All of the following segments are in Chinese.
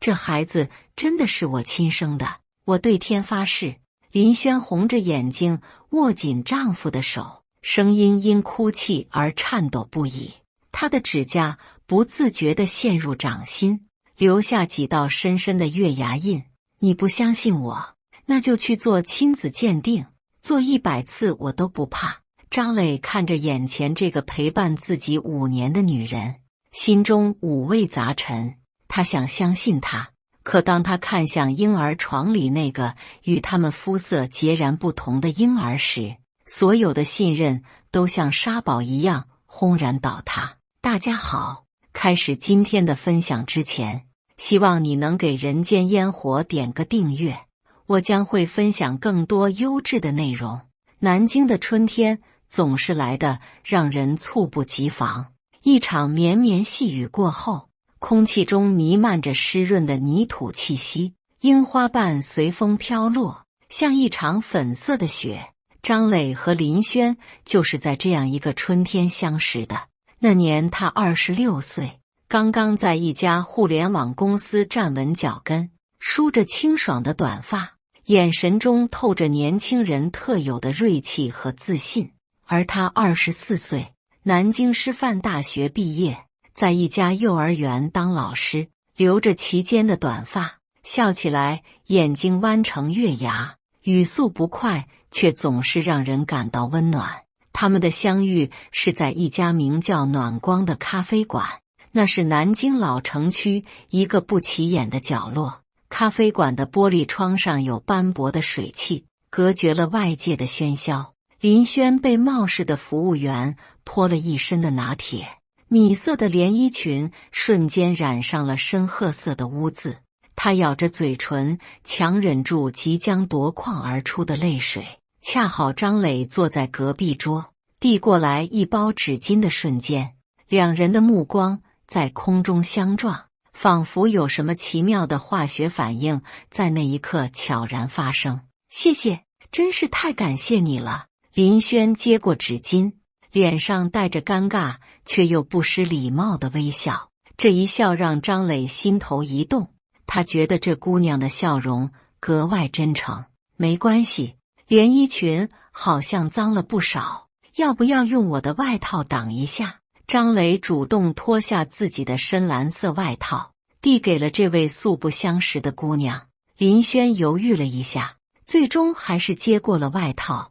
这孩子真的是我亲生的，我对天发誓。林轩红着眼睛握紧丈夫的手，声音因哭泣而颤抖不已。她的指甲不自觉地陷入掌心，留下几道深深的月牙印。你不相信我，那就去做亲子鉴定，做100次我都不怕。张磊看着眼前这个陪伴自己5年的女人，心中五味杂陈。他想相信她，可当他看向婴儿床里那个与他们肤色截然不同的婴儿时，所有的信任都像沙堡一样轰然倒塌。大家好，开始今天的分享之前，希望你能给人间烟火点个订阅，我将会分享更多优质的内容。南京的春天总是来得让人猝不及防。一场绵绵细雨过后，空气中弥漫着湿润的泥土气息，樱花瓣随风飘落，像一场粉色的雪。张磊和林轩就是在这样一个春天相识的。那年他26岁，刚刚在一家互联网公司站稳脚跟，梳着清爽的短发，眼神中透着年轻人特有的锐气和自信。而他24岁，南京师范大学毕业，在一家幼儿园当老师，留着齐肩的短发，笑起来眼睛弯成月牙，语速不快，却总是让人感到温暖。他们的相遇是在一家名叫暖光的咖啡馆，那是南京老城区一个不起眼的角落。咖啡馆的玻璃窗上有斑驳的水汽，隔绝了外界的喧嚣。林轩被冒失的服务员泼了一身的拿铁，米色的连衣裙瞬间染上了深褐色的污渍。她咬着嘴唇，强忍住即将夺眶而出的泪水。恰好张磊坐在隔壁桌，递过来一包纸巾的瞬间，两人的目光在空中相撞，仿佛有什么奇妙的化学反应在那一刻悄然发生。谢谢，真是太感谢你了。林轩接过纸巾，脸上带着尴尬却又不失礼貌的微笑。这一笑让张磊心头一动，他觉得这姑娘的笑容格外真诚。没关系，连衣裙好像脏了不少，要不要用我的外套挡一下？张磊主动脱下自己的深蓝色外套，递给了这位素不相识的姑娘。林轩犹豫了一下，最终还是接过了外套。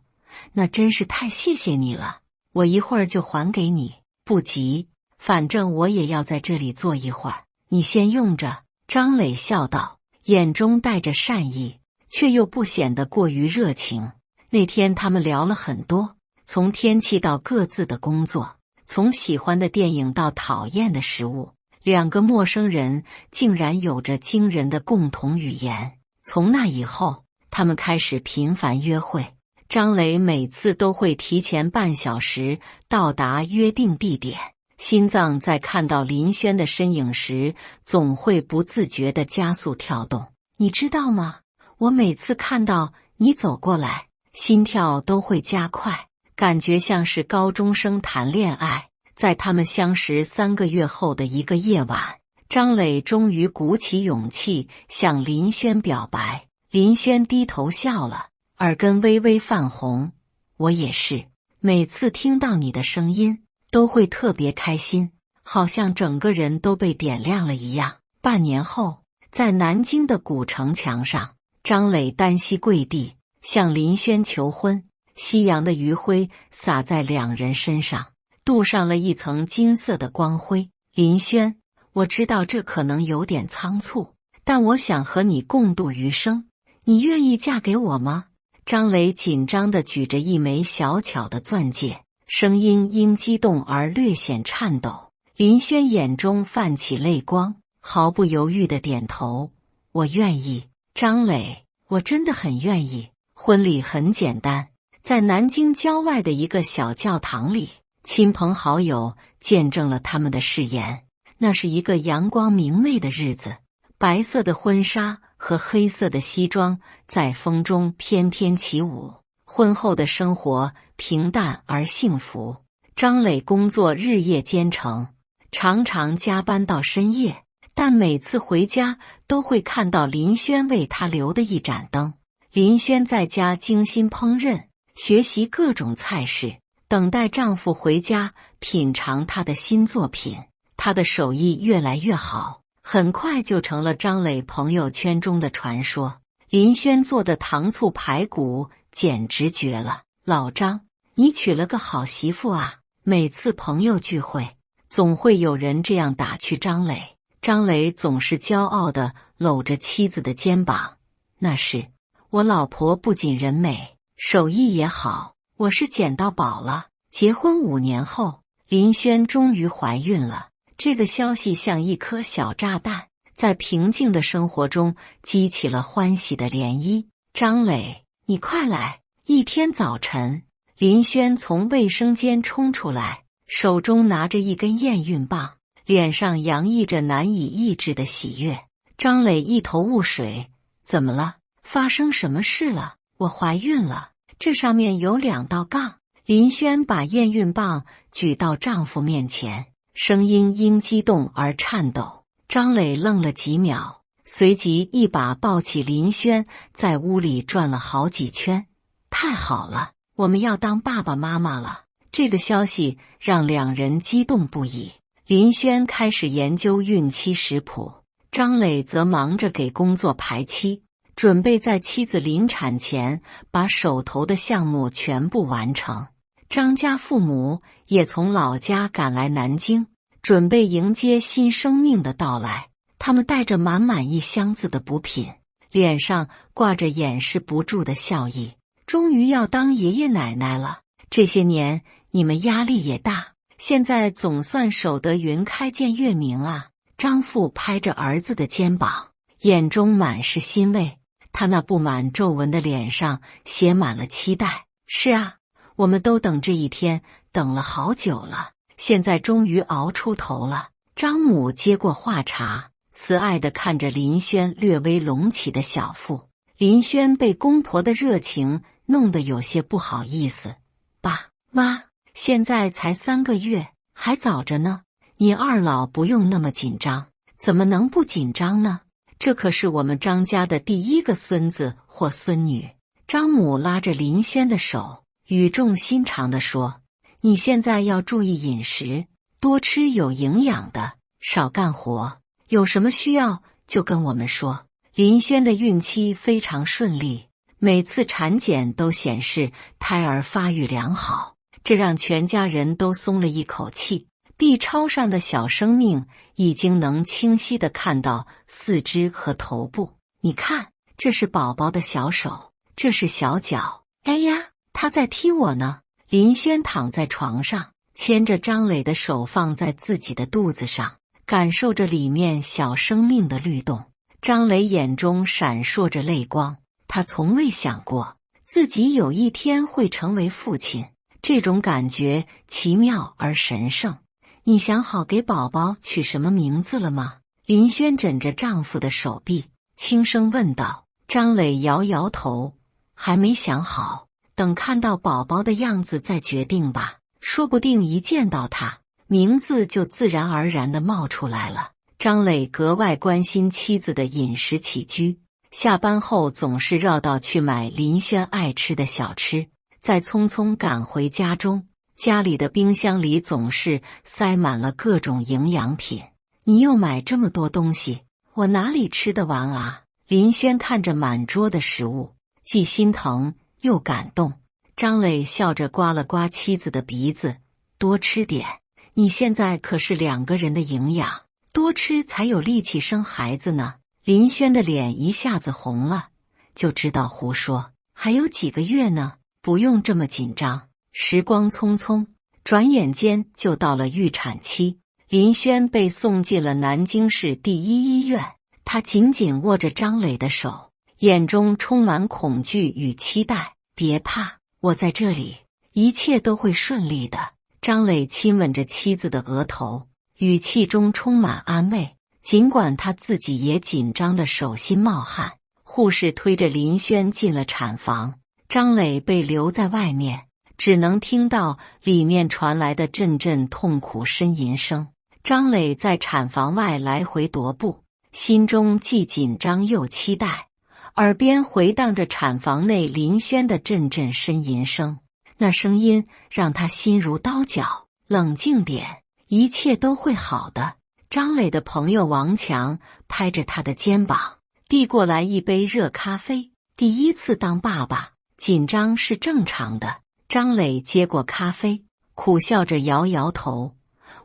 那真是太谢谢你了，我一会儿就还给你。不急，反正我也要在这里坐一会儿，你先用着。张磊笑道，眼中带着善意，却又不显得过于热情。那天他们聊了很多，从天气到各自的工作，从喜欢的电影到讨厌的食物，两个陌生人竟然有着惊人的共同语言。从那以后，他们开始频繁约会。张磊每次都会提前半小时到达约定地点，心脏在看到林轩的身影时，总会不自觉地加速跳动。你知道吗？我每次看到你走过来，心跳都会加快，感觉像是高中生谈恋爱。在他们相识3个月后的一个夜晚，张磊终于鼓起勇气向林轩表白。林轩低头笑了，耳根微微泛红。我也是，每次听到你的声音都会特别开心，好像整个人都被点亮了一样。半年后，在南京的古城墙上，张磊单膝跪地向林轩求婚，夕阳的余晖洒在两人身上，镀上了一层金色的光辉。林轩，我知道这可能有点仓促，但我想和你共度余生，你愿意嫁给我吗？张磊紧张地举着一枚小巧的钻戒，声音因激动而略显颤抖。林轩眼中泛起泪光，毫不犹豫地点头，我愿意。张磊，我真的很愿意。婚礼很简单，在南京郊外的一个小教堂里，亲朋好友见证了他们的誓言。那是一个阳光明媚的日子，白色的婚纱和黑色的西装在风中翩翩起舞。婚后的生活平淡而幸福。张磊工作日夜兼程，常常加班到深夜，但每次回家都会看到林轩为他留的一盏灯。林轩在家精心烹饪，学习各种菜式，等待丈夫回家品尝他的新作品。他的手艺越来越好，很快就成了张磊朋友圈中的传说。林轩做的糖醋排骨简直绝了，老张，你娶了个好媳妇啊！每次朋友聚会，总会有人这样打趣张磊。张磊总是骄傲地搂着妻子的肩膀，那是我老婆，不仅人美，手艺也好，我是捡到宝了。结婚5年后，林轩终于怀孕了。这个消息像一颗小炸弹，在平静的生活中激起了欢喜的涟漪。张磊，你快来！一天早晨，林轩从卫生间冲出来，手中拿着一根验孕棒，脸上洋溢着难以抑制的喜悦。张磊一头雾水，怎么了？发生什么事了？我怀孕了，这上面有2道杠。林轩把验孕棒举到丈夫面前，声音因激动而颤抖。张磊愣了几秒，随即一把抱起林轩，在屋里转了好几圈。太好了，我们要当爸爸妈妈了！这个消息让2人激动不已。林轩开始研究孕期食谱，张磊则忙着给工作排期，准备在妻子临产前把手头的项目全部完成。张家父母也从老家赶来南京，准备迎接新生命的到来。他们带着满满一箱子的补品，脸上挂着掩饰不住的笑意。终于要当爷爷奶奶了，这些年你们压力也大，现在总算守得云开见月明啊！张父拍着儿子的肩膀，眼中满是欣慰，他那布满皱纹的脸上写满了期待。是啊，我们都等这一天，等了好久了，现在终于熬出头了。张母接过话茬，慈爱地看着林轩略微隆起的小腹。林轩被公婆的热情弄得有些不好意思。爸妈，现在才3个月，还早着呢，你二老不用那么紧张。怎么能不紧张呢？这可是我们张家的第1个孙子或孙女。张母拉着林轩的手，语重心长地说，你现在要注意饮食，多吃有营养的，少干活，有什么需要就跟我们说。林轩的孕期非常顺利，每次产检都显示胎儿发育良好，这让全家人都松了一口气。B 超上的小生命已经能清晰地看到四肢和头部。你看，这是宝宝的小手，这是小脚。哎呀，他在踢我呢！林轩躺在床上，牵着张磊的手放在自己的肚子上，感受着里面小生命的律动。张磊眼中闪烁着泪光，他从未想过自己有一天会成为父亲，这种感觉奇妙而神圣。你想好给宝宝取什么名字了吗？林轩枕着丈夫的手臂，轻声问道。张磊摇摇头，还没想好，等看到宝宝的样子再决定吧，说不定一见到他，名字就自然而然地冒出来了。张磊格外关心妻子的饮食起居，下班后总是绕道去买林轩爱吃的小吃，再匆匆赶回家中。家里的冰箱里总是塞满了各种营养品。你又买这么多东西，我哪里吃得完啊？林轩看着满桌的食物，既心疼又感动。张磊笑着刮了刮妻子的鼻子，多吃点，你现在可是2个人的营养，多吃才有力气生孩子呢。林轩的脸一下子红了，就知道胡说，还有几个月呢，不用这么紧张。时光匆匆，转眼间就到了预产期。林轩被送进了南京市第1医院，他紧紧握着张磊的手，眼中充满恐惧与期待。别怕，我在这里，一切都会顺利的。张磊亲吻着妻子的额头，语气中充满安慰，尽管他自己也紧张的手心冒汗。护士推着林轩进了产房，张磊被留在外面，只能听到里面传来的阵阵痛苦呻吟声。张磊在产房外来回踱步，心中既紧张又期待，耳边回荡着产房内林轩的阵阵呻吟声。那声音让他心如刀绞。冷静点，一切都会好的。张磊的朋友王强拍着他的肩膀，递过来一杯热咖啡。第一次当爸爸，紧张是正常的。张磊接过咖啡，苦笑着摇摇头。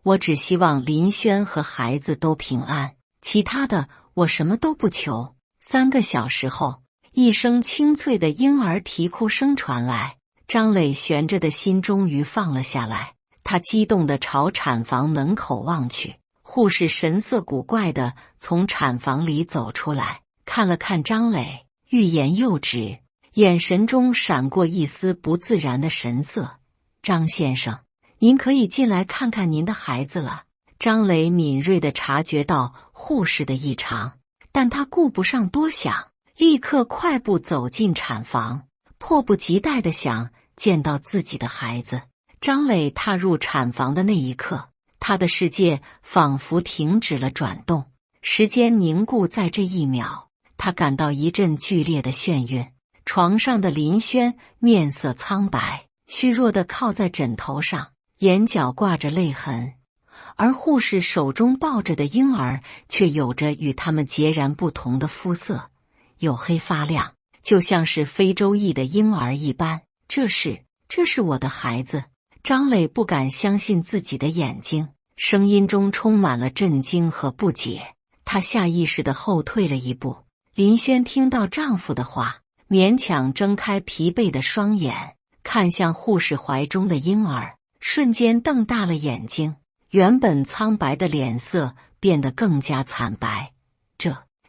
我只希望林轩和孩子都平安，其他的我什么都不求。3个小时后，一声清脆的婴儿啼哭声传来，张磊悬着的心终于放了下来。他激动地朝产房门口望去，护士神色古怪地从产房里走出来，看了看张磊，欲言又止，眼神中闪过一丝不自然的神色。张先生，您可以进来看看您的孩子了。张磊敏锐地察觉到护士的异常，但他顾不上多想，立刻快步走进产房，迫不及待地想见到自己的孩子。张磊踏入产房的那一刻，他的世界仿佛停止了转动，时间凝固在这一秒。他感到一阵剧烈的眩晕，床上的林轩面色苍白，虚弱地靠在枕头上，眼角挂着泪痕，而护士手中抱着的婴儿却有着与他们截然不同的肤色，黝黑发亮，就像是非洲裔的婴儿一般。这是我的孩子。张磊不敢相信自己的眼睛，声音中充满了震惊和不解。他下意识地后退了一步。林轩听到丈夫的话，勉强睁开疲惫的双眼，看向护士怀中的婴儿，瞬间瞪大了眼睛，原本苍白的脸色变得更加惨白。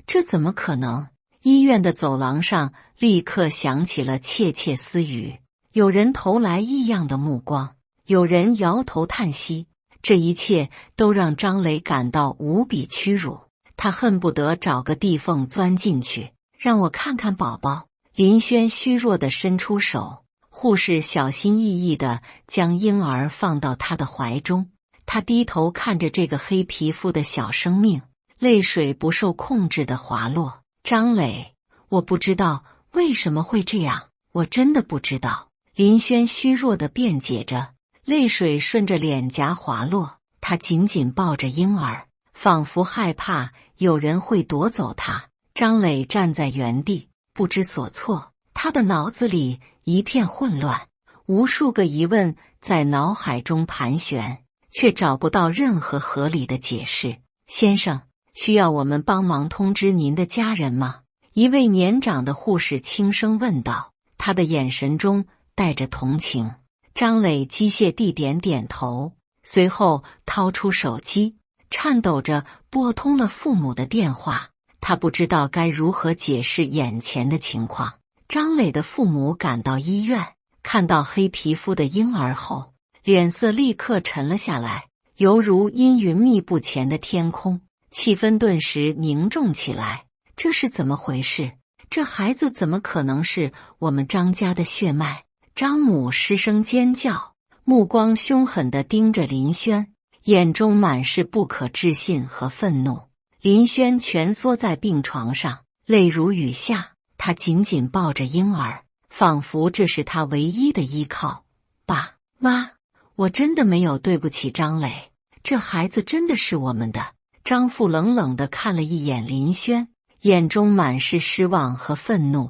这怎么可能？医院的走廊上立刻响起了窃窃私语，有人投来异样的目光，有人摇头叹息。这一切都让张磊感到无比屈辱，他恨不得找个地缝钻进去，让我看看宝宝。林轩虚弱地伸出手，护士小心翼翼地将婴儿放到他的怀中。他低头看着这个黑皮肤的小生命，泪水不受控制地滑落。张磊，我不知道为什么会这样，我真的不知道。林轩虚弱地辩解着，泪水顺着脸颊滑落。他紧紧抱着婴儿，仿佛害怕有人会夺走他。张磊站在原地，不知所措，他的脑子里一片混乱，无数个疑问在脑海中盘旋，却找不到任何合理的解释。先生，需要我们帮忙通知您的家人吗？一位年长的护士轻声问道，他的眼神中带着同情。张磊机械地点点头，随后掏出手机，颤抖着拨通了父母的电话。他不知道该如何解释眼前的情况。张磊的父母赶到医院，看到黑皮肤的婴儿后，脸色立刻沉了下来，犹如阴云密布前的天空，气氛顿时凝重起来。这是怎么回事？这孩子怎么可能是我们张家的血脉？张母失声尖叫，目光凶狠地盯着林轩，眼中满是不可置信和愤怒。林轩蜷缩在病床上，泪如雨下，他紧紧抱着婴儿，仿佛这是他唯一的依靠。爸妈，我真的没有对不起张磊，这孩子真的是我们的。张父冷冷地看了一眼林轩，眼中满是失望和愤怒。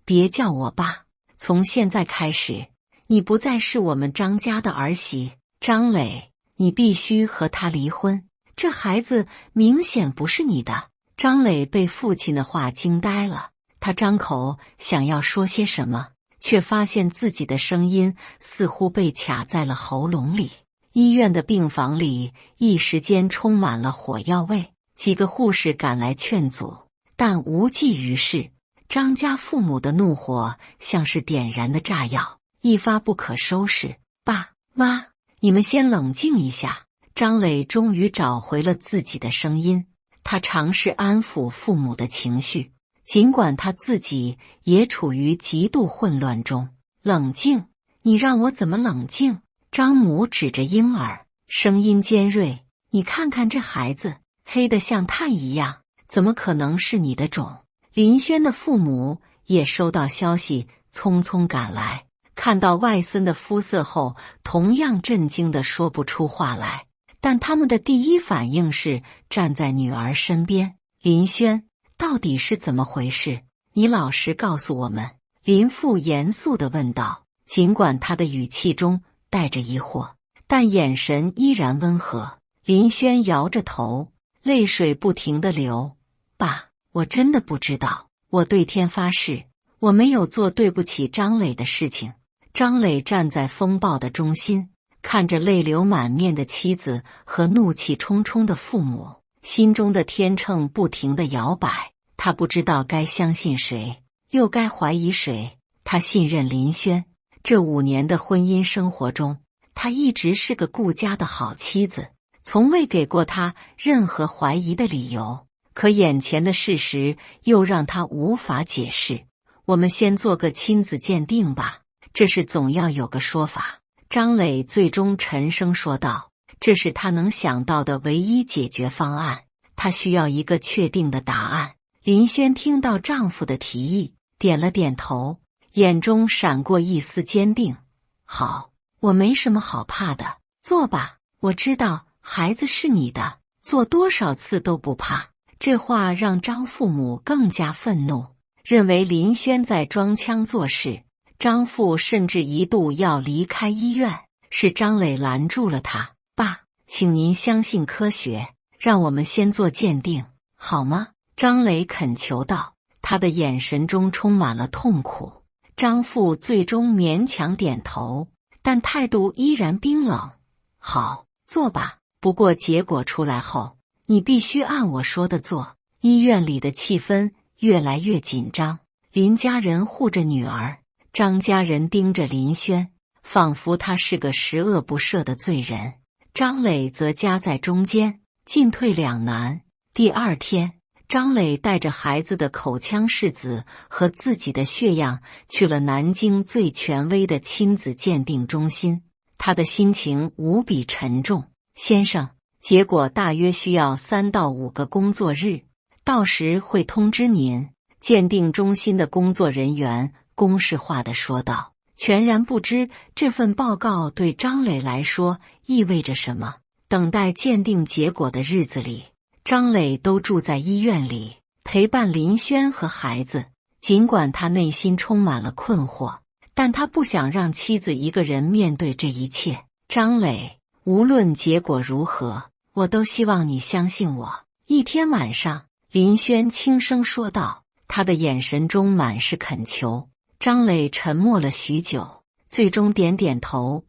别叫我爸，从现在开始，你不再是我们张家的儿媳。张磊，你必须和他离婚，这孩子明显不是你的。张磊被父亲的话惊呆了，他张口想要说些什么，却发现自己的声音似乎被卡在了喉咙里。医院的病房里一时间充满了火药味，几个护士赶来劝阻，但无济于事。张家父母的怒火像是点燃的炸药，一发不可收拾。爸妈，你们先冷静一下。张磊终于找回了自己的声音，他尝试安抚父母的情绪，尽管他自己也处于极度混乱中。冷静？你让我怎么冷静？张母指着婴儿，声音尖锐。你看看这孩子，黑得像炭一样，怎么可能是你的种？林轩的父母也收到消息，匆匆赶来，看到外孙的肤色后，同样震惊地说不出话来。但他们的第一反应是站在女儿身边。林轩，到底是怎么回事？你老实告诉我们。林父严肃地问道，尽管他的语气中带着疑惑，但眼神依然温和。林轩摇着头，泪水不停地流。爸，我真的不知道，我对天发誓，我没有做对不起张磊的事情。张磊站在风暴的中心，看着泪流满面的妻子和怒气冲冲的父母，心中的天秤不停地摇摆。他不知道该相信谁，又该怀疑谁。他信任林轩，这5年的婚姻生活中，他一直是个顾家的好妻子，从未给过他任何怀疑的理由。可眼前的事实又让他无法解释。我们先做个亲子鉴定吧，这事总要有个说法。张磊最终沉声说道，这是他能想到的唯一解决方案，他需要一个确定的答案。林轩听到丈夫的提议，点了点头，眼中闪过一丝坚定。好，我没什么好怕的，做吧。我知道孩子是你的，做多少次都不怕。这话让张父母更加愤怒，认为林轩在装腔作势。张父甚至一度要离开医院，是张磊拦住了他。爸，请您相信科学，让我们先做鉴定，好吗？张磊恳求道，他的眼神中充满了痛苦。张父最终勉强点头，但态度依然冰冷。好，做吧。不过结果出来后，你必须按我说的做。医院里的气氛越来越紧张，林家人护着女儿，张家人盯着林轩，仿佛他是个十恶不赦的罪人。张磊则夹在中间，进退两难。第二天，张磊带着孩子的口腔试子和自己的血样去了南京最权威的亲子鉴定中心。他的心情无比沉重。先生，结果大约需要3到5个工作日，到时会通知您。鉴定中心的工作人员公式化地说道，全然不知这份报告对张磊来说意味着什么。等待鉴定结果的日子里，张磊都住在医院里，陪伴林轩和孩子。尽管他内心充满了困惑，但他不想让妻子一个人面对这一切。张磊，无论结果如何，我都希望你相信我。一天晚上，林轩轻声说道，他的眼神中满是恳求。张磊沉默了许久，最终点点头，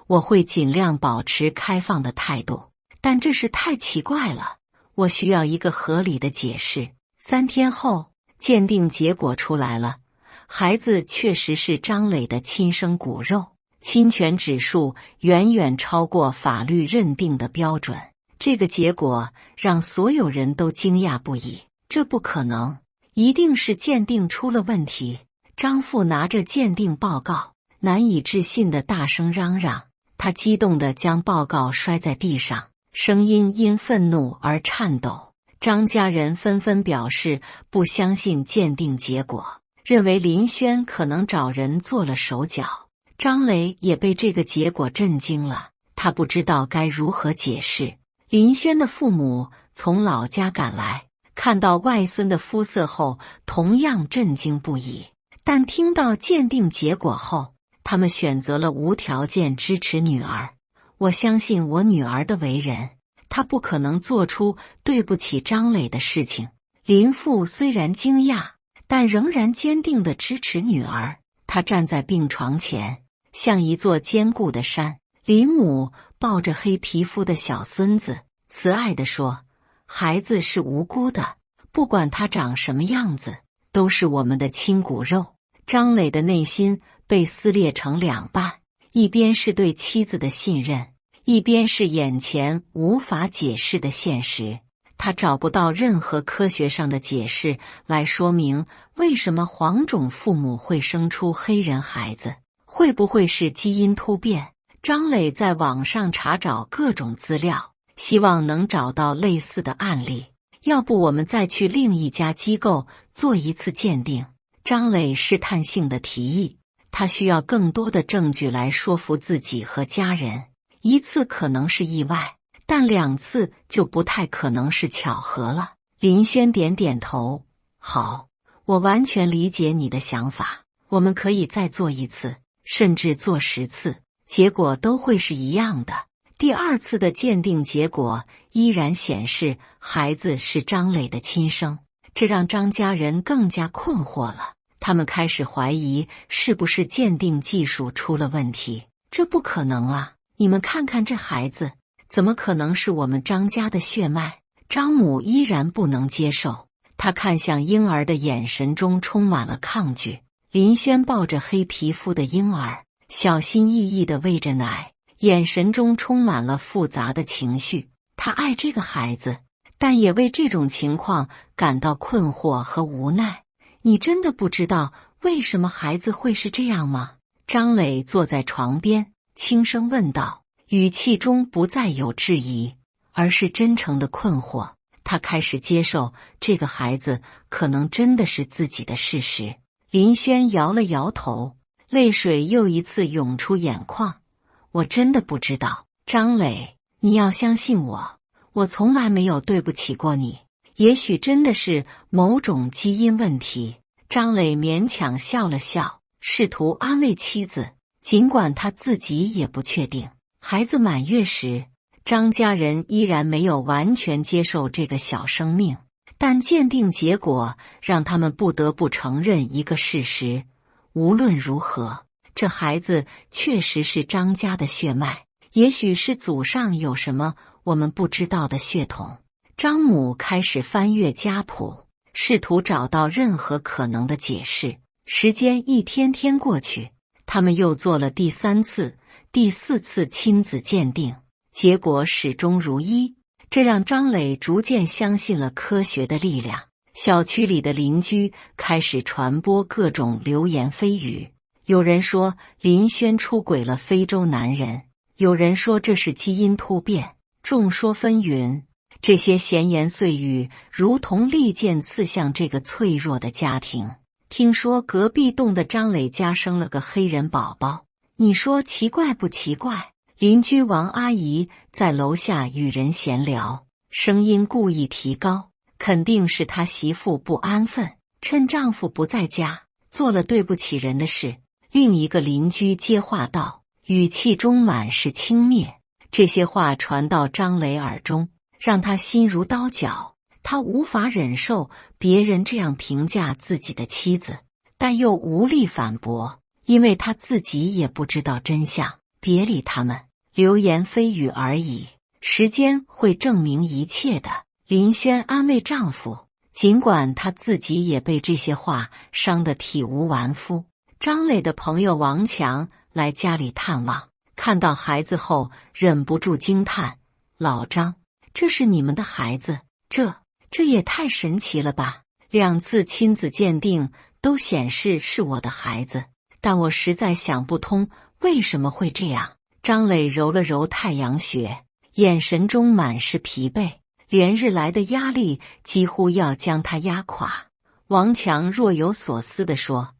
我会尽量保持开放的态度，但这事太奇怪了，我需要一个合理的解释。3天后，鉴定结果出来了，孩子确实是张磊的亲生骨肉，侵权指数远远超过法律认定的标准。这个结果让所有人都惊讶不已，这不可能，一定是鉴定出了问题。张父拿着鉴定报告，难以置信地大声嚷嚷，他激动地将报告摔在地上，声音因愤怒而颤抖。张家人纷纷表示不相信鉴定结果，认为林轩可能找人做了手脚。张磊也被这个结果震惊了，他不知道该如何解释。林轩的父母从老家赶来，看到外孙的肤色后同样震惊不已，但听到鉴定结果后，他们选择了无条件支持女儿。我相信我女儿的为人，她不可能做出对不起张磊的事情。林父虽然惊讶，但仍然坚定地支持女儿。他站在病床前，像一座坚固的山。林母抱着黑皮肤的小孙子，慈爱地说，孩子是无辜的，不管他长什么样子，都是我们的亲骨肉。张磊的内心被撕裂成2半，一边是对妻子的信任，一边是眼前无法解释的现实。他找不到任何科学上的解释来说明为什么黄种父母会生出黑人孩子，会不会是基因突变？张磊在网上查找各种资料，希望能找到类似的案例。要不我们再去另一家机构做一次鉴定。张磊试探性的提议，他需要更多的证据来说服自己和家人。一次可能是意外，但2次就不太可能是巧合了。林轩点点头，好，我完全理解你的想法，我们可以再做1次，甚至做10次，结果都会是一样的。第2次的鉴定结果依然显示孩子是张磊的亲生，这让张家人更加困惑了。他们开始怀疑是不是鉴定技术出了问题。这不可能啊，你们看看这孩子，怎么可能是我们张家的血脉？张母依然不能接受，她看向婴儿的眼神中充满了抗拒。林轩抱着黑皮肤的婴儿，小心翼翼地喂着奶，眼神中充满了复杂的情绪。他爱这个孩子，但也为这种情况感到困惑和无奈。你真的不知道为什么孩子会是这样吗？张磊坐在床边，轻声问道，语气中不再有质疑，而是真诚的困惑。他开始接受这个孩子可能真的是自己的事实。林轩摇了摇头，泪水又一次涌出眼眶。我真的不知道，张磊，你要相信我，我从来没有对不起过你。也许真的是某种基因问题。张磊勉强笑了笑，试图安慰妻子，尽管他自己也不确定。孩子满月时，张家人依然没有完全接受这个小生命，但鉴定结果让他们不得不承认一个事实，无论如何，这孩子确实是张家的血脉，也许是祖上有什么我们不知道的血统。张母开始翻阅家谱，试图找到任何可能的解释。时间一天天过去，他们又做了第3次、第4次亲子鉴定，结果始终如一，这让张磊逐渐相信了科学的力量。小区里的邻居开始传播各种流言蜚语，有人说林轩出轨了非洲男人，有人说这是基因突变，众说纷纭。这些闲言碎语如同利剑刺向这个脆弱的家庭。听说隔壁栋的张磊家生了个黑人宝宝，你说奇怪不奇怪？邻居王阿姨在楼下与人闲聊，声音故意提高，肯定是她媳妇不安分，趁丈夫不在家做了对不起人的事。另一个邻居接话道，语气中满是轻蔑。这些话传到张磊耳中，让他心如刀绞。他无法忍受别人这样评价自己的妻子，但又无力反驳，因为他自己也不知道真相。别理他们，流言蜚语而已，时间会证明一切的。林轩安慰丈夫，尽管他自己也被这些话伤得体无完肤。张磊的朋友王强来家里探望，看到孩子后忍不住惊叹，老张，这是你们的孩子？这也太神奇了吧！2次亲子鉴定都显示是我的孩子，但我实在想不通为什么会这样。张磊揉了揉太阳穴，眼神中满是疲惫，连日来的压力几乎要将他压垮。王强若有所思地说，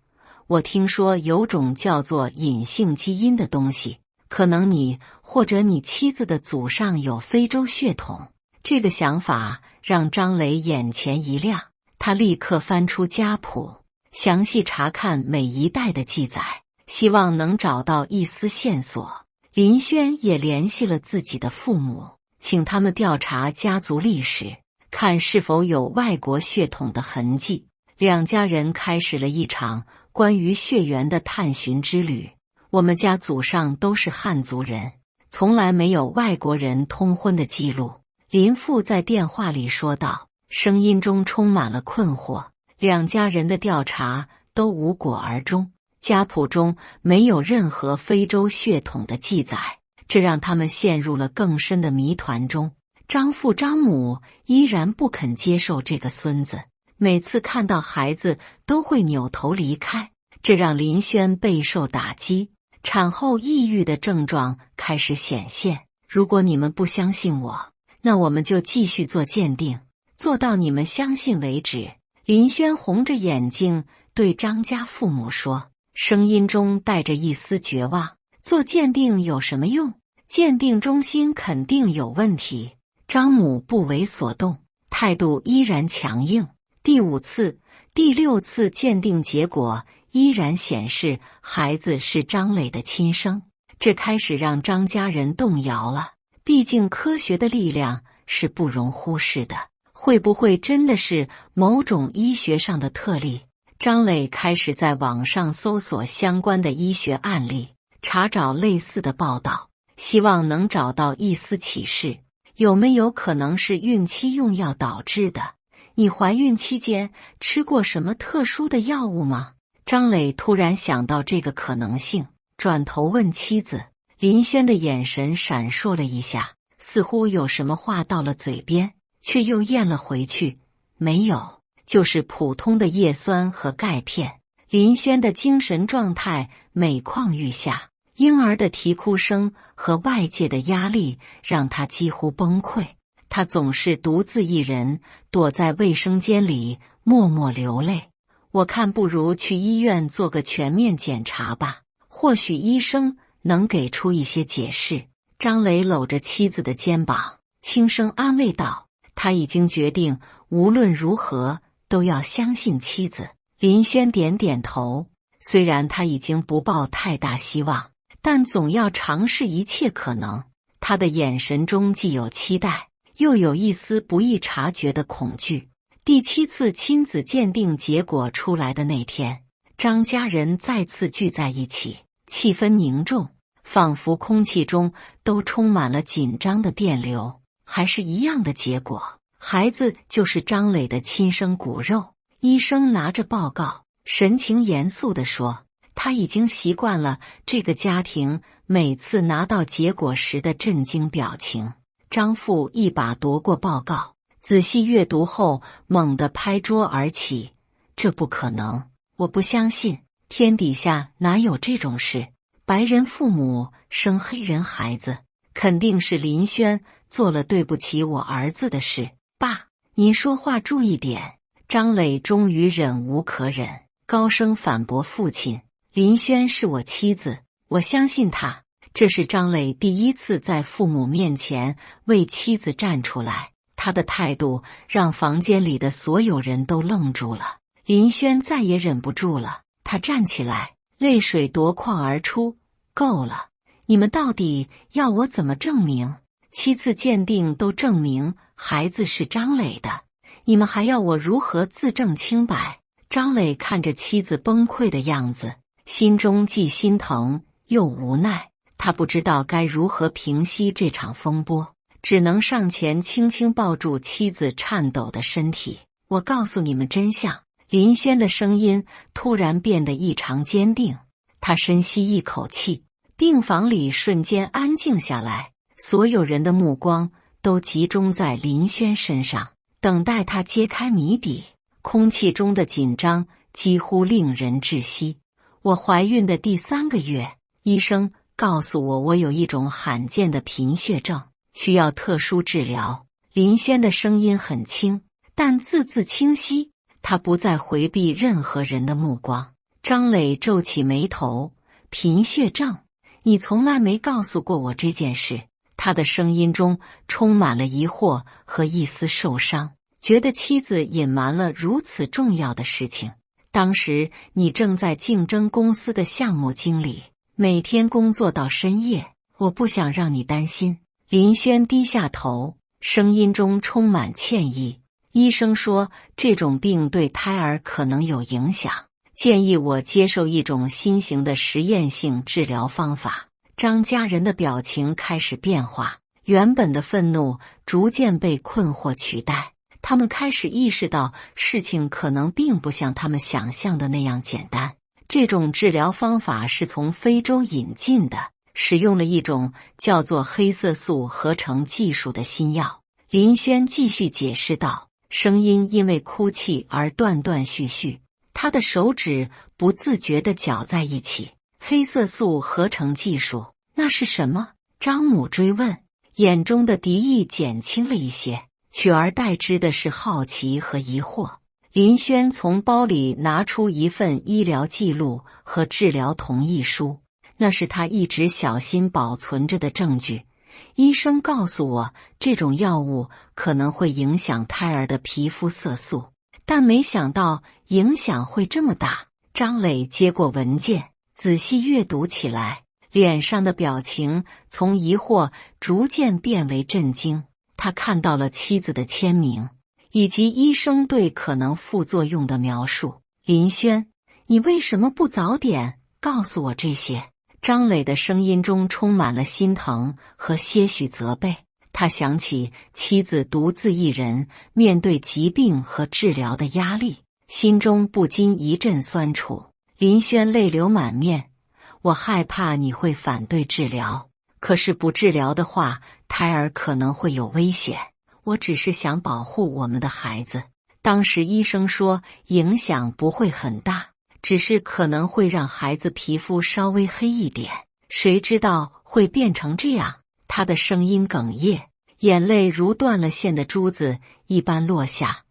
我听说有种叫做隐性基因的东西，可能你或者你妻子的祖上有非洲血统。这个想法让张磊眼前一亮，他立刻翻出家谱，详细查看每一代的记载，希望能找到一丝线索。林轩也联系了自己的父母，请他们调查家族历史，看是否有外国血统的痕迹。2家人开始了一场关于血缘的探寻之旅。我们家祖上都是汉族人，从来没有外国人通婚的记录。林父在电话里说道，声音中充满了困惑。2家人的调查都无果而终，家谱中没有任何非洲血统的记载，这让他们陷入了更深的谜团中。张父张母依然不肯接受这个孙子，每次看到孩子都会扭头离开，这让林轩备受打击。产后抑郁的症状开始显现。如果你们不相信我，那我们就继续做鉴定，做到你们相信为止。林轩红着眼睛对张家父母说，声音中带着一丝绝望。做鉴定有什么用？鉴定中心肯定有问题。张母不为所动，态度依然强硬。第5次、第6次鉴定结果依然显示孩子是张磊的亲生，这开始让张家人动摇了。毕竟科学的力量是不容忽视的，会不会真的是某种医学上的特例？张磊开始在网上搜索相关的医学案例，查找类似的报道，希望能找到一丝启示。有没有可能是孕期用药导致的？你怀孕期间吃过什么特殊的药物吗？张磊突然想到这个可能性，转头问妻子。林轩的眼神闪烁了一下，似乎有什么话到了嘴边，却又咽了回去。没有，就是普通的叶酸和钙片。林轩的精神状态每况愈下，婴儿的啼哭声和外界的压力让他几乎崩溃。他总是独自一人躲在卫生间里默默流泪。我看不如去医院做个全面检查吧，或许医生能给出一些解释。张磊搂着妻子的肩膀，轻声安慰道，他已经决定无论如何都要相信妻子。林轩点点头，虽然他已经不抱太大希望，但总要尝试一切可能。他的眼神中既有期待，又有一丝不易察觉的恐惧。第7次亲子鉴定结果出来的那天，张家人再次聚在一起，气氛凝重，仿佛空气中都充满了紧张的电流。还是一样的结果，孩子就是张磊的亲生骨肉。医生拿着报告，神情严肃地说，他已经习惯了这个家庭每次拿到结果时的震惊表情。张父一把夺过报告，仔细阅读后猛地拍桌而起，这不可能，我不相信，天底下哪有这种事？白人父母生黑人孩子，肯定是林轩做了对不起我儿子的事。爸，您说话注意点。张磊终于忍无可忍，高声反驳父亲，林轩是我妻子，我相信她。这是张磊第1次在父母面前为妻子站出来，他的态度让房间里的所有人都愣住了。林轩再也忍不住了，他站起来，泪水夺眶而出，够了，你们到底要我怎么证明？7次鉴定都证明孩子是张磊的，你们还要我如何自证清白？张磊看着妻子崩溃的样子，心中既心疼又无奈。他不知道该如何平息这场风波，只能上前轻轻抱住妻子颤抖的身体。我告诉你们真相。林轩的声音突然变得异常坚定，他深吸一口气，病房里瞬间安静下来，所有人的目光都集中在林轩身上，等待他揭开谜底。空气中的紧张几乎令人窒息。我怀孕的第3个月，医生告诉我有一种罕见的贫血症，需要特殊治疗。林轩的声音很轻，但字字清晰，他不再回避任何人的目光。张磊皱起眉头，贫血症？你从来没告诉过我这件事。他的声音中充满了疑惑和一丝受伤，觉得妻子隐瞒了如此重要的事情。当时你正在竞争公司的项目经理，每天工作到深夜，我不想让你担心。林轩低下头，声音中充满歉意。医生说这种病对胎儿可能有影响，建议我接受一种新型的实验性治疗方法。张家人的表情开始变化，原本的愤怒逐渐被困惑取代。他们开始意识到事情可能并不像他们想象的那样简单。这种治疗方法是从非洲引进的，使用了一种叫做黑色素合成技术的新药。林轩继续解释道，声音因为哭泣而断断续续，他的手指不自觉地搅在一起。黑色素合成技术，那是什么？张母追问。眼中的敌意减轻了一些，取而代之的是好奇和疑惑。林轩从包里拿出一份医疗记录和治疗同意书，那是他一直小心保存着的证据。医生告诉我，这种药物可能会影响胎儿的皮肤色素，但没想到影响会这么大。张磊接过文件，仔细阅读起来，脸上的表情从疑惑逐渐变为震惊。他看到了妻子的签名，以及医生对可能副作用的描述。林轩，你为什么不早点告诉我这些？张磊的声音中充满了心疼和些许责备。他想起妻子独自一人面对疾病和治疗的压力，心中不禁一阵酸楚。林轩泪流满面，我害怕你会反对治疗，可是不治疗的话，胎儿可能会有危险。我只是想保护我们的孩子。当时医生说影响不会很大，只是可能会让孩子皮肤稍微黑一点，谁知道会变成这样。他的声音哽咽，眼泪如断了线的珠子一般落下。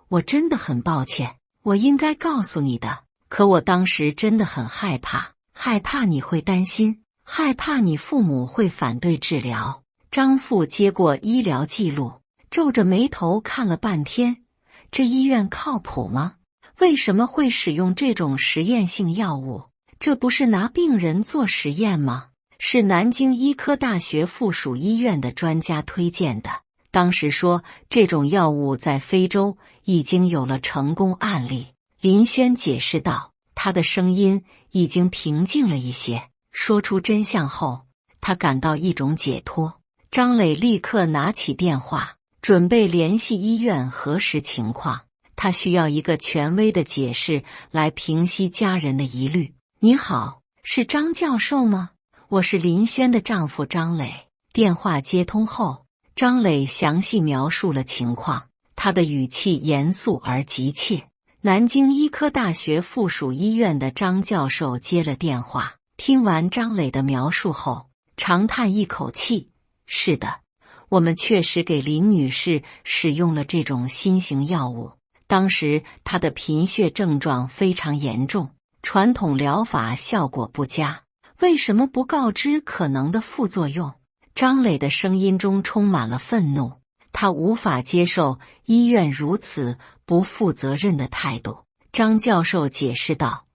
我真的很抱歉，我应该告诉你的，可我当时真的很害怕，害怕你会担心，害怕你父母会反对治疗。张父接过医疗记录，皱着眉头看了半天，这医院靠谱吗？为什么会使用这种实验性药物？这不是拿病人做实验吗？是南京医科大学附属医院的专家推荐的。当时说这种药物在非洲已经有了成功案例。林轩解释道，他的声音已经平静了一些。说出真相后，他感到一种解脱。张磊立刻拿起电话，准备联系医院核实情况。他需要一个权威的解释来平息家人的疑虑。你好，是张教授吗？我是林轩的丈夫张磊。电话接通后，张磊详细描述了情况，他的语气严肃而急切。南京医科大学附属医院的张教授接了电话，听完张磊的描述后，长叹一口气，是的，我们确实给林女士使用了这种新型药物。当时她的贫血症状非常严重，传统疗法效果不佳。为什么不告知可能的副作用？张磊的声音中充满了愤怒，他无法接受医院如此不负责任的态度。张教授解释道，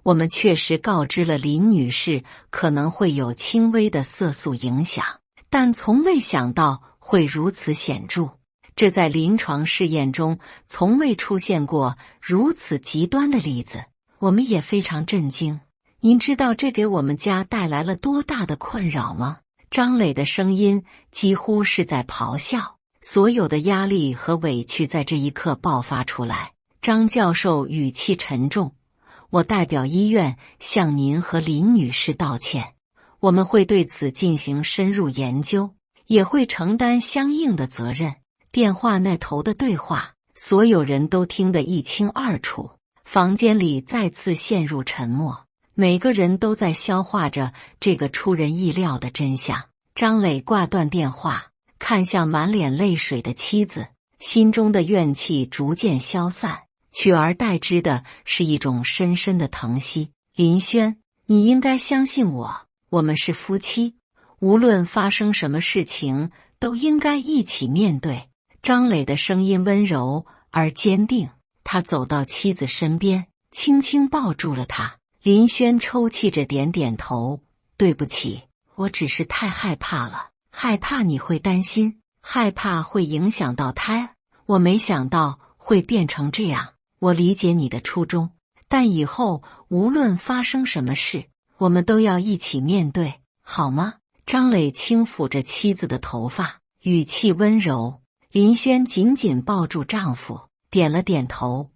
我们确实告知了林女士可能会有轻微的色素影响，但从未想到会如此显著。这在临床试验中从未出现过如此极端的例子，我们也非常震惊。您知道这给我们家带来了多大的困扰吗？张磊的声音几乎是在咆哮，所有的压力和委屈在这一刻爆发出来。张教授语气沉重，我代表医院向您和林女士道歉，我们会对此进行深入研究，也会承担相应的责任。电话那头的对话，所有人都听得一清二楚。房间里再次陷入沉默，每个人都在消化着这个出人意料的真相。张磊挂断电话，看向满脸泪水的妻子，心中的怨气逐渐消散，取而代之的是一种深深的疼惜。林轩，你应该相信我，我们是夫妻，无论发生什么事情，都应该一起面对。张磊的声音温柔而坚定，他走到妻子身边，轻轻抱住了她。林轩抽泣着点点头，对不起，我只是太害怕了，害怕你会担心，害怕会影响到胎儿。我没想到会变成这样，我理解你的初衷，但以后无论发生什么事，我们都要一起面对，好吗？张磊轻抚着妻子的头发，语气温柔。林轩紧紧抱住丈夫，点了点头，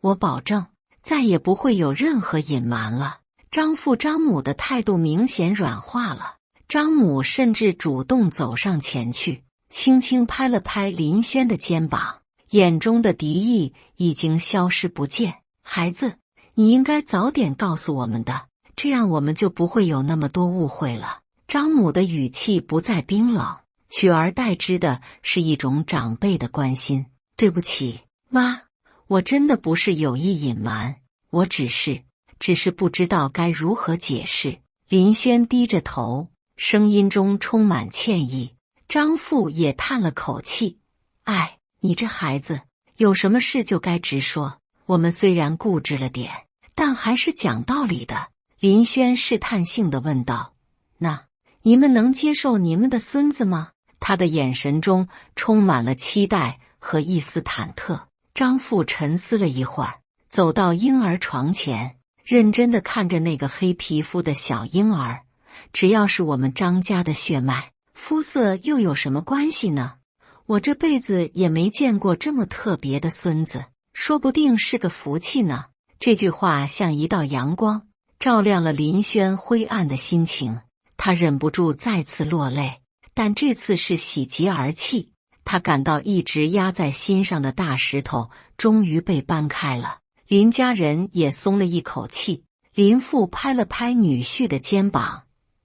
我保证再也不会有任何隐瞒了。张父张母的态度明显软化了，张母甚至主动走上前去，轻轻拍了拍林轩的肩膀，眼中的敌意已经消失不见。孩子，你应该早点告诉我们的，这样我们就不会有那么多误会了。张母的语气不再冰冷，取而代之的是一种长辈的关心。对不起，妈，我真的不是有意隐瞒，我只是不知道该如何解释。林轩低着头，声音中充满歉意。张父也叹了口气，哎，你这孩子，有什么事就该直说。我们虽然固执了点，但还是讲道理的。林轩试探性地问道，那你们能接受你们的孙子吗？他的眼神中充满了期待和一丝忐忑。张父沉思了一会儿，走到婴儿床前，认真地看着那个黑皮肤的小婴儿。只要是我们张家的血脉，肤色又有什么关系呢？我这辈子也没见过这么特别的孙子，说不定是个福气呢。这句话像一道阳光，照亮了林轩灰暗的心情。他忍不住再次落泪，但这次是喜极而泣。他感到一直压在心上的大石头终于被搬开了。林家人也松了一口气。林父拍了拍女婿的肩膀，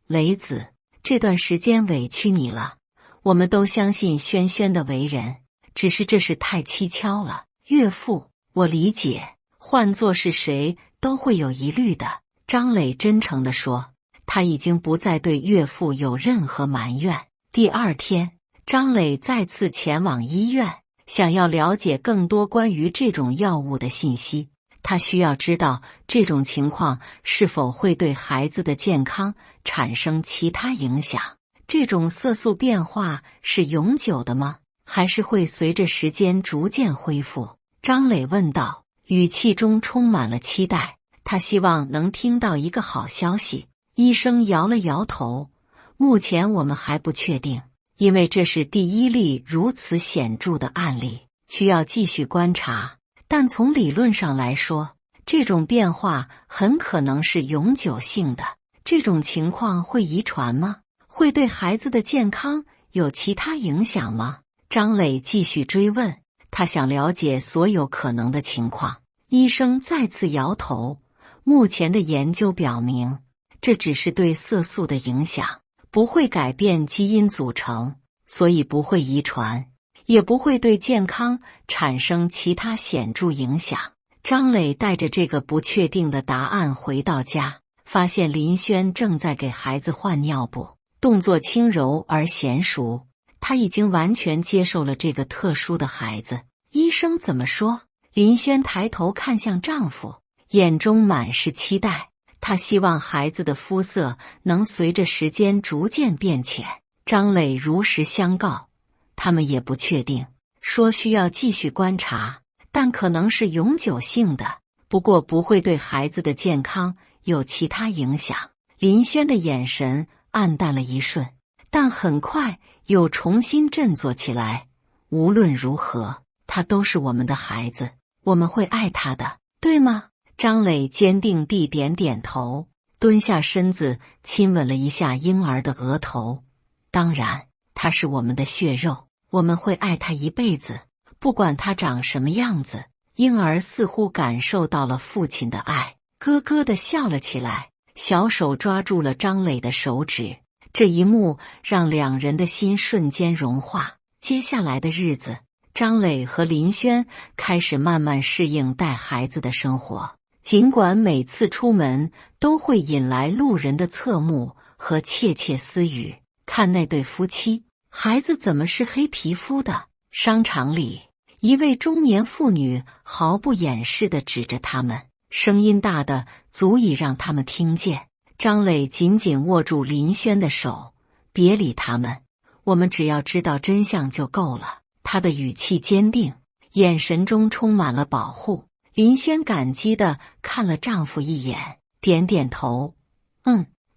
雷子，这段时间委屈你了。我们都相信轩轩的为人，只是这事太蹊跷了。岳父，我理解，换作是谁都会有疑虑的。张磊真诚地说，他已经不再对岳父有任何埋怨。第二天，张磊再次前往医院，想要了解更多关于这种药物的信息。他需要知道这种情况是否会对孩子的健康产生其他影响。这种色素变化是永久的吗？还是会随着时间逐渐恢复？张磊问道，语气中充满了期待。他希望能听到一个好消息。医生摇了摇头，目前我们还不确定，因为这是第一例如此显著的案例，需要继续观察。但从理论上来说，这种变化很可能是永久性的。这种情况会遗传吗？会对孩子的健康有其他影响吗？张磊继续追问，他想了解所有可能的情况。医生再次摇头，目前的研究表明，这只是对色素的影响，不会改变基因组成，所以不会遗传，也不会对健康产生其他显著影响。张磊带着这个不确定的答案回到家，发现林轩正在给孩子换尿布，动作轻柔而娴熟。他已经完全接受了这个特殊的孩子。医生怎么说？林轩抬头看向丈夫，眼中满是期待。他希望孩子的肤色能随着时间逐渐变浅。张磊如实相告，他们也不确定，说需要继续观察，但可能是永久性的，不过不会对孩子的健康有其他影响。林轩的眼神暗淡了一瞬，但很快又重新振作起来。无论如何，他都是我们的孩子，我们会爱他的，对吗？张磊坚定地点点头，蹲下身子亲吻了一下婴儿的额头。当然，他是我们的血肉，我们会爱他一辈子，不管他长什么样子。婴儿似乎感受到了父亲的爱，咯咯地笑了起来，小手抓住了张磊的手指。这一幕让两人的心瞬间融化。接下来的日子，张磊和林轩开始慢慢适应带孩子的生活。尽管每次出门都会引来路人的侧目和窃窃私语，看那对夫妻，孩子怎么是黑皮肤的？商场里，一位中年妇女毫不掩饰地指着他们，声音大得足以让他们听见。张磊紧紧握住林轩的手，别理他们，我们只要知道真相就够了。他的语气坚定，眼神中充满了保护。林轩感激地看了丈夫一眼，点点头，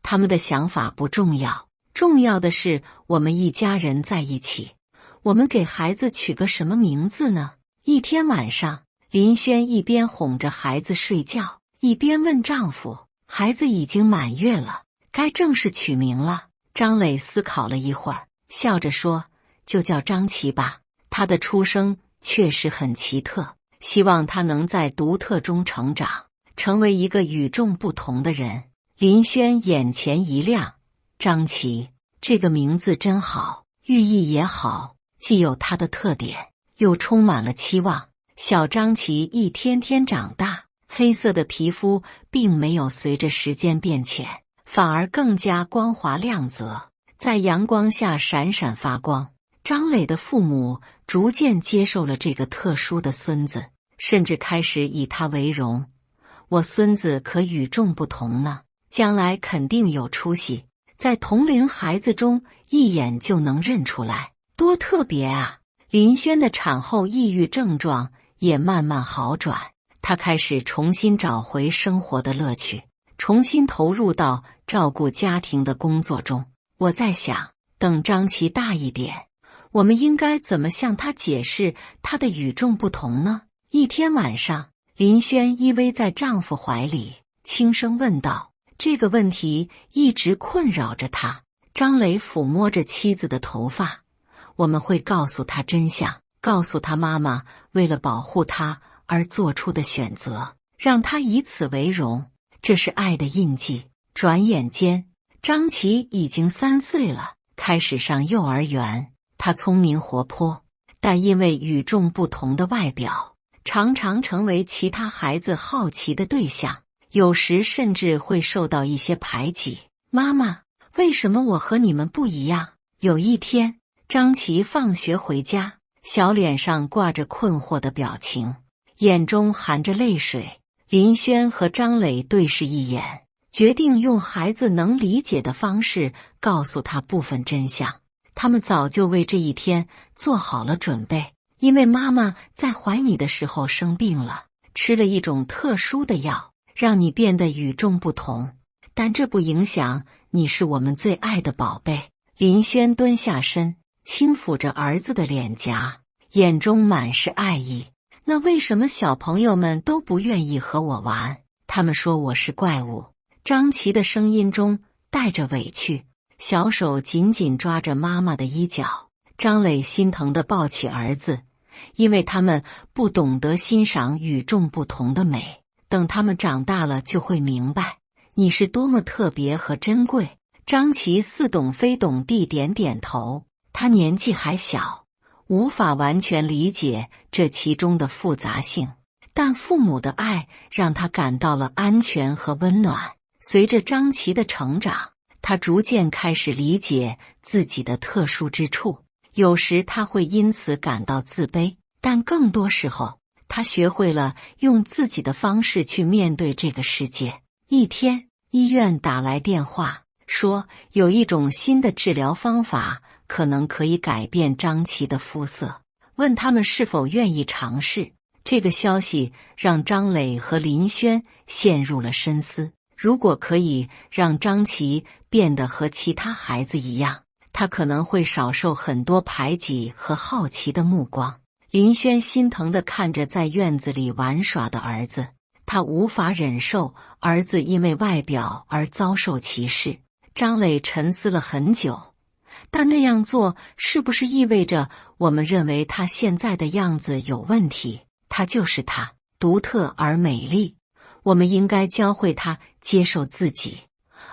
他们的想法不重要，重要的是我们一家人在一起。我们给孩子取个什么名字呢？一天晚上，林轩一边哄着孩子睡觉，一边问丈夫，孩子已经满月了，该正式取名了。张磊思考了一会儿，笑着说，就叫张琪吧。他的出生确实很奇特，希望他能在独特中成长，成为一个与众不同的人。林轩眼前一亮，张琪，这个名字真好，寓意也好，既有它的特点，又充满了期望。小张琪一天天长大，黑色的皮肤并没有随着时间变浅，反而更加光滑亮泽，在阳光下闪闪发光。张磊的父母逐渐接受了这个特殊的孙子，甚至开始以他为荣。我孙子可与众不同呢，将来肯定有出息，在同龄孩子中一眼就能认出来，多特别啊！林轩的产后抑郁症状也慢慢好转，他开始重新找回生活的乐趣，重新投入到照顾家庭的工作中。我在想，等张琪大一点，我们应该怎么向他解释他的与众不同呢？一天晚上，林轩依偎在丈夫怀里，轻声问道。这个问题一直困扰着他。张磊抚摸着妻子的头发，我们会告诉他真相，告诉他妈妈为了保护他而做出的选择，让他以此为荣，这是爱的印记。转眼间，张琪已经3岁了，开始上幼儿园。他聪明活泼，但因为与众不同的外表，常常成为其他孩子好奇的对象，有时甚至会受到一些排挤。妈妈，为什么我和你们不一样？有一天，张琪放学回家，小脸上挂着困惑的表情，眼中含着泪水。林轩和张磊对视一眼，决定用孩子能理解的方式告诉他部分真相。他们早就为这一天做好了准备，因为妈妈在怀你的时候生病了，吃了一种特殊的药，让你变得与众不同。但这不影响你是我们最爱的宝贝。林轩蹲下身，轻抚着儿子的脸颊，眼中满是爱意。那为什么小朋友们都不愿意和我玩？他们说我是怪物。张琪的声音中带着委屈，小手紧紧抓着妈妈的衣角。张磊心疼地抱起儿子，因为他们不懂得欣赏与众不同的美。等他们长大了就会明白，你是多么特别和珍贵。张琪似懂非懂地点点头，他年纪还小，无法完全理解这其中的复杂性，但父母的爱让他感到了安全和温暖。随着张琪的成长，他逐渐开始理解自己的特殊之处，有时他会因此感到自卑，但更多时候，他学会了用自己的方式去面对这个世界。一天，医院打来电话，说有一种新的治疗方法可能可以改变张琪的肤色，问他们是否愿意尝试。这个消息让张磊和林轩陷入了深思。如果可以让张琪变得和其他孩子一样，他可能会少受很多排挤和好奇的目光。林轩心疼地看着在院子里玩耍的儿子，他无法忍受儿子因为外表而遭受歧视。张磊沉思了很久，但那样做是不是意味着我们认为他现在的样子有问题？他就是他，独特而美丽。我们应该教会他接受自己，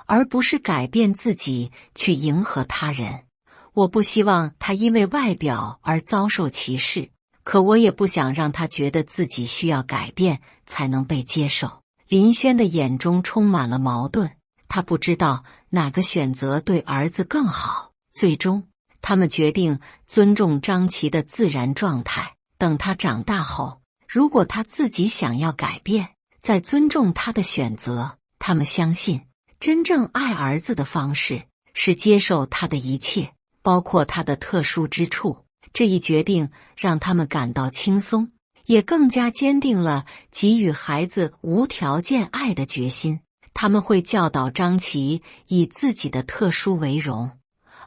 而不是改变自己去迎合他人。我不希望他因为外表而遭受歧视，可我也不想让他觉得自己需要改变才能被接受。林轩的眼中充满了矛盾，他不知道哪个选择对儿子更好。最终，他们决定尊重张琪的自然状态，等他长大后，如果他自己想要改变，再尊重他的选择。他们相信，真正爱儿子的方式是接受他的一切，包括他的特殊之处。这一决定让他们感到轻松，也更加坚定了给予孩子无条件爱的决心。他们会教导张琪以自己的特殊为荣，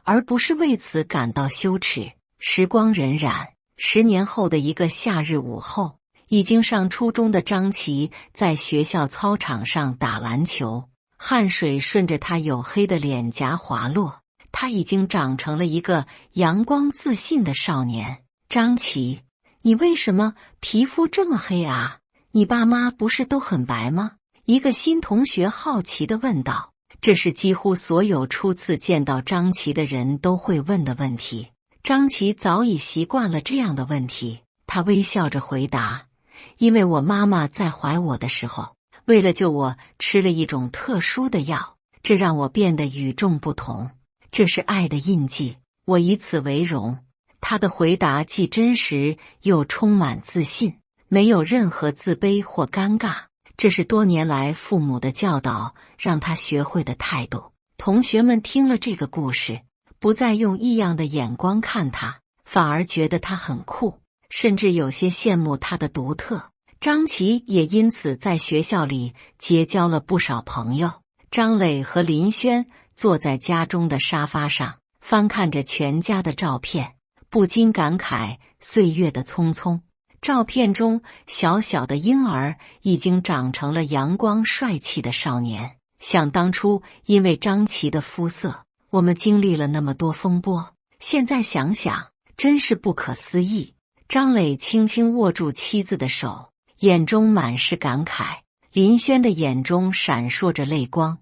而不是为此感到羞耻。时光荏苒，10年后的一个夏日午后，已经上初中的张琪在学校操场上打篮球，汗水顺着他黝黑的脸颊滑落。他已经长成了一个阳光自信的少年。张琪，你为什么皮肤这么黑啊？你爸妈不是都很白吗？一个新同学好奇地问道。这是几乎所有初次见到张琪的人都会问的问题。张琪早已习惯了这样的问题，他微笑着回答：因为我妈妈在怀我的时候，为了救我吃了一种特殊的药，这让我变得与众不同。这是爱的印记，我以此为荣。他的回答既真实又充满自信，没有任何自卑或尴尬。这是多年来父母的教导让他学会的态度。同学们听了这个故事，不再用异样的眼光看他，反而觉得他很酷，甚至有些羡慕他的独特。张琪也因此在学校里结交了不少朋友。张磊和林轩坐在家中的沙发上，翻看着全家的照片，不禁感慨岁月的匆匆。照片中小小的婴儿已经长成了阳光帅气的少年。想当初，因为张琪的肤色，我们经历了那么多风波，现在想想真是不可思议。张磊轻轻握住妻子的手，眼中满是感慨。林轩的眼中闪烁着泪光。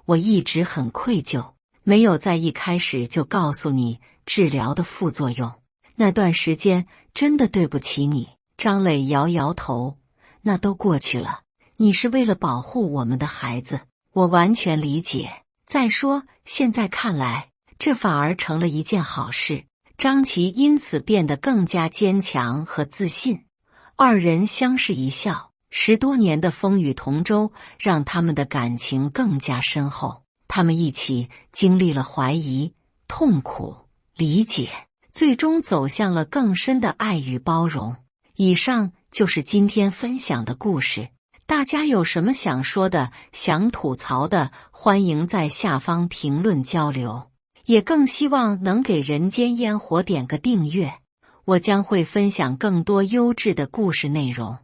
我一直很愧疚，没有在一开始就告诉你治疗的副作用，那段时间真的对不起你。张磊摇摇头，那都过去了，你是为了保护我们的孩子，我完全理解。再说，现在看来，这反而成了一件好事。张琪因此变得更加坚强和自信。二人相视一笑，10多年的风雨同舟让他们的感情更加深厚。他们一起经历了怀疑、痛苦、理解，最终走向了更深的爱与包容。以上就是今天分享的故事。大家有什么想说的、想吐槽的，欢迎在下方评论交流。也更希望能给人间烟火点个订阅，我将会分享更多优质的故事内容。